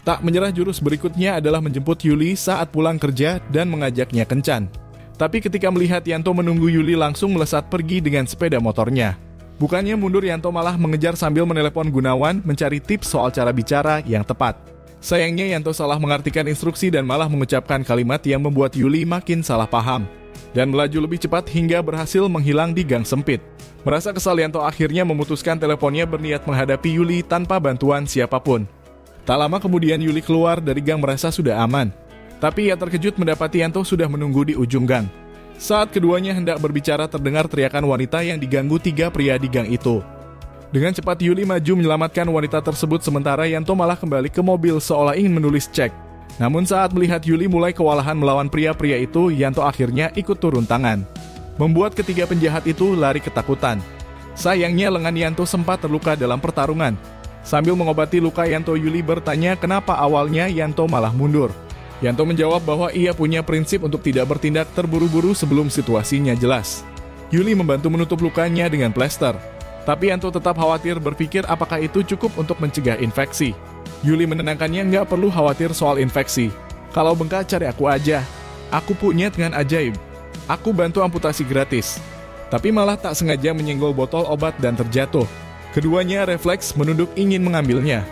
Tak menyerah, jurus berikutnya adalah menjemput Yuli saat pulang kerja dan mengajaknya kencan. Tapi ketika melihat Yanto menunggu, Yuli langsung melesat pergi dengan sepeda motornya. Bukannya mundur, Yanto malah mengejar sambil menelepon Gunawan mencari tips soal cara bicara yang tepat. Sayangnya Yanto salah mengartikan instruksi dan malah mengucapkan kalimat yang membuat Yuli makin salah paham. Dan melaju lebih cepat hingga berhasil menghilang di gang sempit. Merasa kesal, Yanto akhirnya memutuskan teleponnya berniat menghadapi Yuli tanpa bantuan siapapun. Tak lama kemudian Yuli keluar dari gang merasa sudah aman. Tapi ia terkejut mendapati Yanto sudah menunggu di ujung gang. Saat keduanya hendak berbicara, terdengar teriakan wanita yang diganggu 3 pria di gang itu. Dengan cepat Yuli maju menyelamatkan wanita tersebut, sementara Yanto malah kembali ke mobil seolah ingin menulis cek. Namun saat melihat Yuli mulai kewalahan melawan pria-pria itu, Yanto akhirnya ikut turun tangan. Membuat ketiga penjahat itu lari ketakutan. Sayangnya lengan Yanto sempat terluka dalam pertarungan. Sambil mengobati luka Yanto, Yuli bertanya kenapa awalnya Yanto malah mundur. Yanto menjawab bahwa ia punya prinsip untuk tidak bertindak terburu-buru sebelum situasinya jelas. Yuli membantu menutup lukanya dengan plester. Tapi Yanto tetap khawatir, berpikir apakah itu cukup untuk mencegah infeksi. Yuli menenangkannya, nggak perlu khawatir soal infeksi. Kalau bengkak cari aku aja. Aku punya dengan ajaib. Aku bantu amputasi gratis. Tapi malah tak sengaja menyenggol botol obat dan terjatuh. Keduanya refleks menunduk ingin mengambilnya.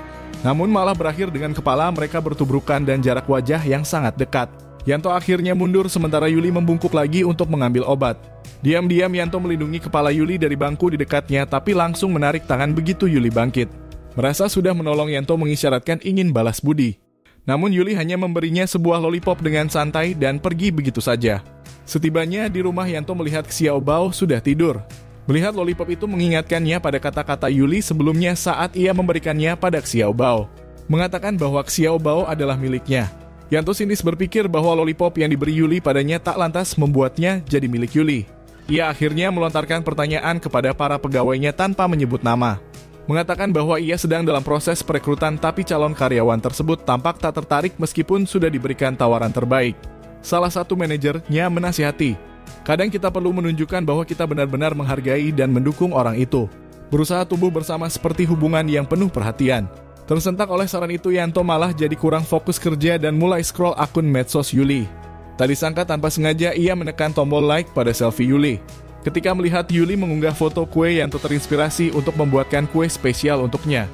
Namun malah berakhir dengan kepala mereka bertubrukan dan jarak wajah yang sangat dekat. Yanto akhirnya mundur sementara Yuli membungkuk lagi untuk mengambil obat. Diam-diam Yanto melindungi kepala Yuli dari bangku di dekatnya, tapi langsung menarik tangan begitu Yuli bangkit. Merasa sudah menolong, Yanto mengisyaratkan ingin balas budi. Namun Yuli hanya memberinya sebuah lollipop dengan santai dan pergi begitu saja. Setibanya di rumah, Yanto melihat Xiao Bao sudah tidur. Melihat lollipop itu mengingatkannya pada kata-kata Yuli sebelumnya saat ia memberikannya pada Xiao Bao. Mengatakan bahwa Xiao Bao adalah miliknya. Yanto sinis berpikir bahwa lollipop yang diberi Yuli padanya tak lantas membuatnya jadi milik Yuli. Ia akhirnya melontarkan pertanyaan kepada para pegawainya tanpa menyebut nama. Mengatakan bahwa ia sedang dalam proses perekrutan, tapi calon karyawan tersebut tampak tak tertarik meskipun sudah diberikan tawaran terbaik. Salah satu manajernya menasihati, kadang kita perlu menunjukkan bahwa kita benar-benar menghargai dan mendukung orang itu. Berusaha tumbuh bersama seperti hubungan yang penuh perhatian. Tersentak oleh saran itu, Yanto malah jadi kurang fokus kerja dan mulai scroll akun medsos Yuli. Tak disangka tanpa sengaja ia menekan tombol like pada selfie Yuli. Ketika melihat Yuli mengunggah foto kue, Yanto terinspirasi untuk membuatkan kue spesial untuknya.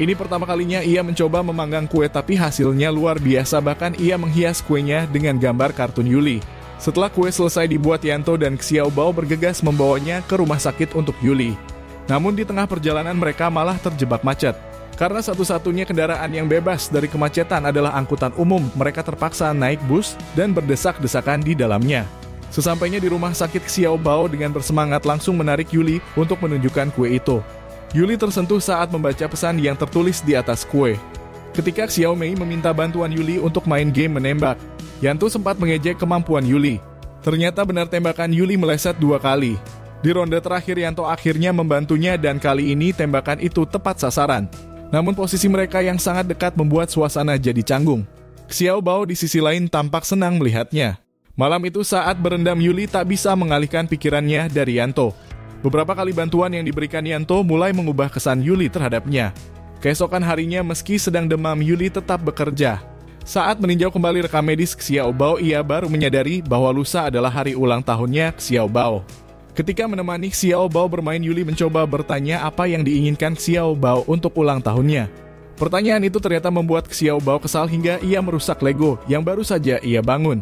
Ini pertama kalinya ia mencoba memanggang kue, tapi hasilnya luar biasa, bahkan ia menghias kuenya dengan gambar kartun Yuli. Setelah kue selesai dibuat, Yanto dan Xiao Bao bergegas membawanya ke rumah sakit untuk Yuli. Namun di tengah perjalanan mereka malah terjebak macet. Karena satu-satunya kendaraan yang bebas dari kemacetan adalah angkutan umum, mereka terpaksa naik bus dan berdesak-desakan di dalamnya. Sesampainya di rumah sakit, Xiao Bao dengan bersemangat langsung menarik Yuli untuk menunjukkan kue itu. Yuli tersentuh saat membaca pesan yang tertulis di atas kue. Ketika Xiao Mei meminta bantuan Yuli untuk main game menembak, Yanto sempat mengejek kemampuan Yuli. Ternyata benar, tembakan Yuli meleset 2 kali. Di ronde terakhir, Yanto akhirnya membantunya dan kali ini tembakan itu tepat sasaran. Namun posisi mereka yang sangat dekat membuat suasana jadi canggung. Xiao Bao di sisi lain tampak senang melihatnya. Malam itu saat berendam, Yuli tak bisa mengalihkan pikirannya dari Yanto. Beberapa kali bantuan yang diberikan Yanto mulai mengubah kesan Yuli terhadapnya. Keesokan harinya meski sedang demam, Yuli tetap bekerja. Saat meninjau kembali rekam medis Xiao Bao, ia baru menyadari bahwa lusa adalah hari ulang tahunnya Xiao Bao. Ketika menemani Xiao Bao bermain, Yuli mencoba bertanya apa yang diinginkan Xiao Bao untuk ulang tahunnya. Pertanyaan itu ternyata membuat Xiao Bao kesal hingga ia merusak Lego yang baru saja ia bangun.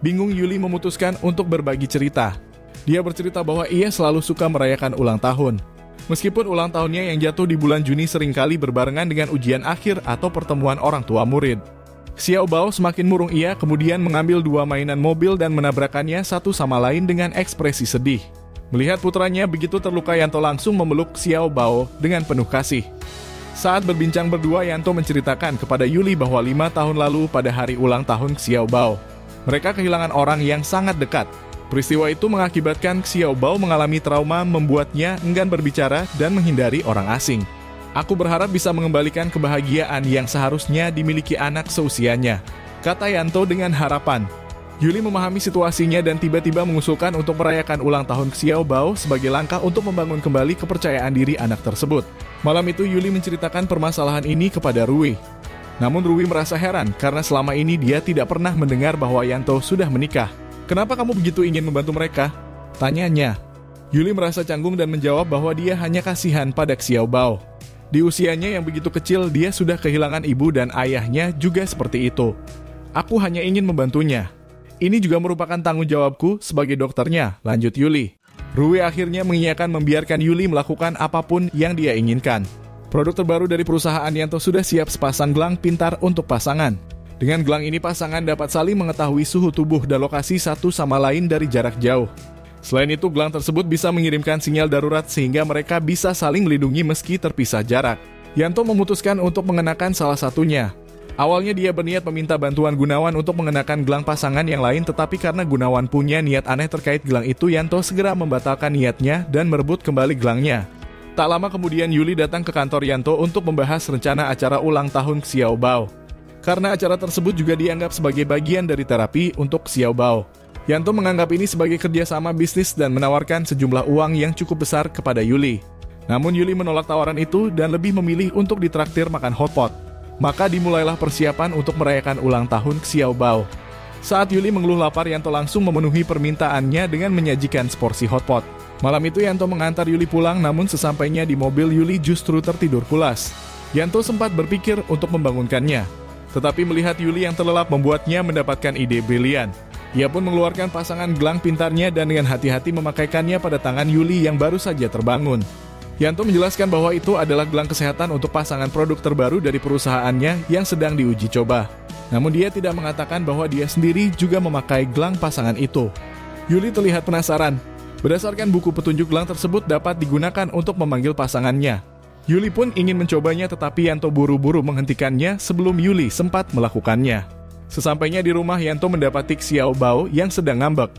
Bingung, Yuli memutuskan untuk berbagi cerita. Dia bercerita bahwa ia selalu suka merayakan ulang tahun. Meskipun ulang tahunnya yang jatuh di bulan Juni seringkali berbarengan dengan ujian akhir atau pertemuan orang tua murid. Xiao Bao semakin murung, ia kemudian mengambil 2 mainan mobil dan menabrakannya satu sama lain dengan ekspresi sedih. Melihat putranya begitu terluka, Yanto langsung memeluk Xiao Bao dengan penuh kasih. Saat berbincang berdua, Yanto menceritakan kepada Yuli bahwa 5 tahun lalu pada hari ulang tahun Xiao Bao, mereka kehilangan orang yang sangat dekat. Peristiwa itu mengakibatkan Xiao Bao mengalami trauma, membuatnya enggan berbicara dan menghindari orang asing. Aku berharap bisa mengembalikan kebahagiaan yang seharusnya dimiliki anak seusianya, kata Yanto dengan harapan. Yuli memahami situasinya dan tiba-tiba mengusulkan untuk merayakan ulang tahun Xiao Bao sebagai langkah untuk membangun kembali kepercayaan diri anak tersebut. Malam itu Yuli menceritakan permasalahan ini kepada Rui. Namun Ruwi merasa heran karena selama ini dia tidak pernah mendengar bahwa Yanto sudah menikah. "Kenapa kamu begitu ingin membantu mereka?" tanyanya. Yuli merasa canggung dan menjawab bahwa dia hanya kasihan pada Xiaobao. Di usianya yang begitu kecil, dia sudah kehilangan ibu dan ayahnya juga seperti itu. "Aku hanya ingin membantunya. Ini juga merupakan tanggung jawabku sebagai dokternya," lanjut Yuli. Ruwi akhirnya mengiyakan membiarkan Yuli melakukan apapun yang dia inginkan. Produk terbaru dari perusahaan Yanto sudah siap sepasang gelang pintar untuk pasangan. Dengan gelang ini pasangan dapat saling mengetahui suhu tubuh dan lokasi satu sama lain dari jarak jauh. Selain itu, gelang tersebut bisa mengirimkan sinyal darurat sehingga mereka bisa saling melindungi meski terpisah jarak. Yanto memutuskan untuk mengenakan salah satunya. Awalnya dia berniat meminta bantuan Gunawan untuk mengenakan gelang pasangan yang lain, tetapi karena Gunawan punya niat aneh terkait gelang itu, Yanto segera membatalkan niatnya dan merebut kembali gelangnya. Tak lama kemudian Yuli datang ke kantor Yanto untuk membahas rencana acara ulang tahun Xiaobao. Karena acara tersebut juga dianggap sebagai bagian dari terapi untuk Xiaobao. Yanto menganggap ini sebagai kerjasama bisnis dan menawarkan sejumlah uang yang cukup besar kepada Yuli. Namun Yuli menolak tawaran itu dan lebih memilih untuk ditraktir makan hotpot. Maka dimulailah persiapan untuk merayakan ulang tahun Xiaobao. Saat Yuli mengeluh lapar, Yanto langsung memenuhi permintaannya dengan menyajikan seporsi hotpot. Malam itu Yanto mengantar Yuli pulang, namun sesampainya di mobil Yuli justru tertidur pulas. Yanto sempat berpikir untuk membangunkannya. Tetapi melihat Yuli yang terlelap membuatnya mendapatkan ide brilian. Ia pun mengeluarkan pasangan gelang pintarnya dan dengan hati-hati memakaikannya pada tangan Yuli yang baru saja terbangun. Yanto menjelaskan bahwa itu adalah gelang kesehatan untuk pasangan produk terbaru dari perusahaannya yang sedang diuji coba. Namun dia tidak mengatakan bahwa dia sendiri juga memakai gelang pasangan itu. Yuli terlihat penasaran. Berdasarkan buku petunjuk, gelang tersebut dapat digunakan untuk memanggil pasangannya. Yuli pun ingin mencobanya, tetapi Yanto buru-buru menghentikannya sebelum Yuli sempat melakukannya. Sesampainya di rumah, Yanto mendapati Xiaobao yang sedang ngambek.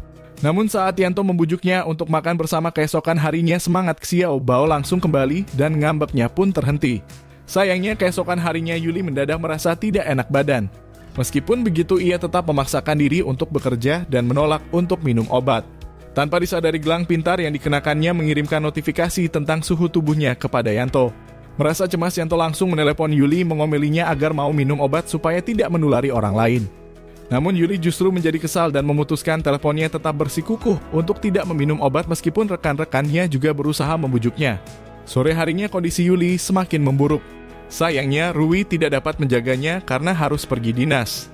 Namun saat Yanto membujuknya untuk makan bersama keesokan harinya, semangat Xiaobao langsung kembali dan ngambeknya pun terhenti. Sayangnya keesokan harinya Yuli mendadak merasa tidak enak badan. Meskipun begitu, ia tetap memaksakan diri untuk bekerja dan menolak untuk minum obat. Tanpa disadari, gelang pintar yang dikenakannya mengirimkan notifikasi tentang suhu tubuhnya kepada Yanto. Merasa cemas, Yanto langsung menelepon Yuli mengomelinya agar mau minum obat supaya tidak menulari orang lain. Namun Yuli justru menjadi kesal dan memutuskan teleponnya tetap bersikukuh untuk tidak meminum obat meskipun rekan-rekannya juga berusaha membujuknya. Sore harinya kondisi Yuli semakin memburuk. Sayangnya Ruwi tidak dapat menjaganya karena harus pergi dinas.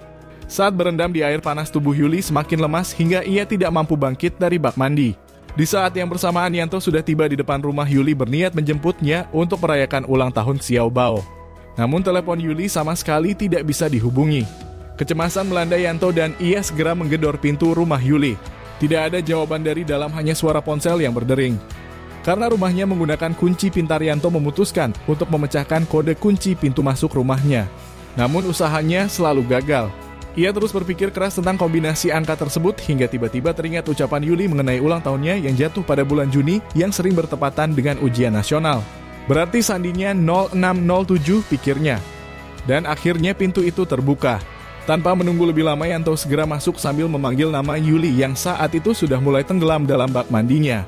Saat berendam di air panas, tubuh Yuli semakin lemas hingga ia tidak mampu bangkit dari bak mandi. Di saat yang bersamaan, Yanto sudah tiba di depan rumah Yuli berniat menjemputnya untuk merayakan ulang tahun Xiaobao. Namun telepon Yuli sama sekali tidak bisa dihubungi. Kecemasan melanda Yanto dan ia segera menggedor pintu rumah Yuli. Tidak ada jawaban dari dalam, hanya suara ponsel yang berdering. Karena rumahnya menggunakan kunci pintar, Yanto memutuskan untuk memecahkan kode kunci pintu masuk rumahnya. Namun usahanya selalu gagal. Ia terus berpikir keras tentang kombinasi angka tersebut hingga tiba-tiba teringat ucapan Yuli mengenai ulang tahunnya yang jatuh pada bulan Juni yang sering bertepatan dengan ujian nasional. Berarti sandinya 0607, pikirnya. Dan akhirnya pintu itu terbuka. Tanpa menunggu lebih lama, Yanto segera masuk sambil memanggil nama Yuli yang saat itu sudah mulai tenggelam dalam bak mandinya.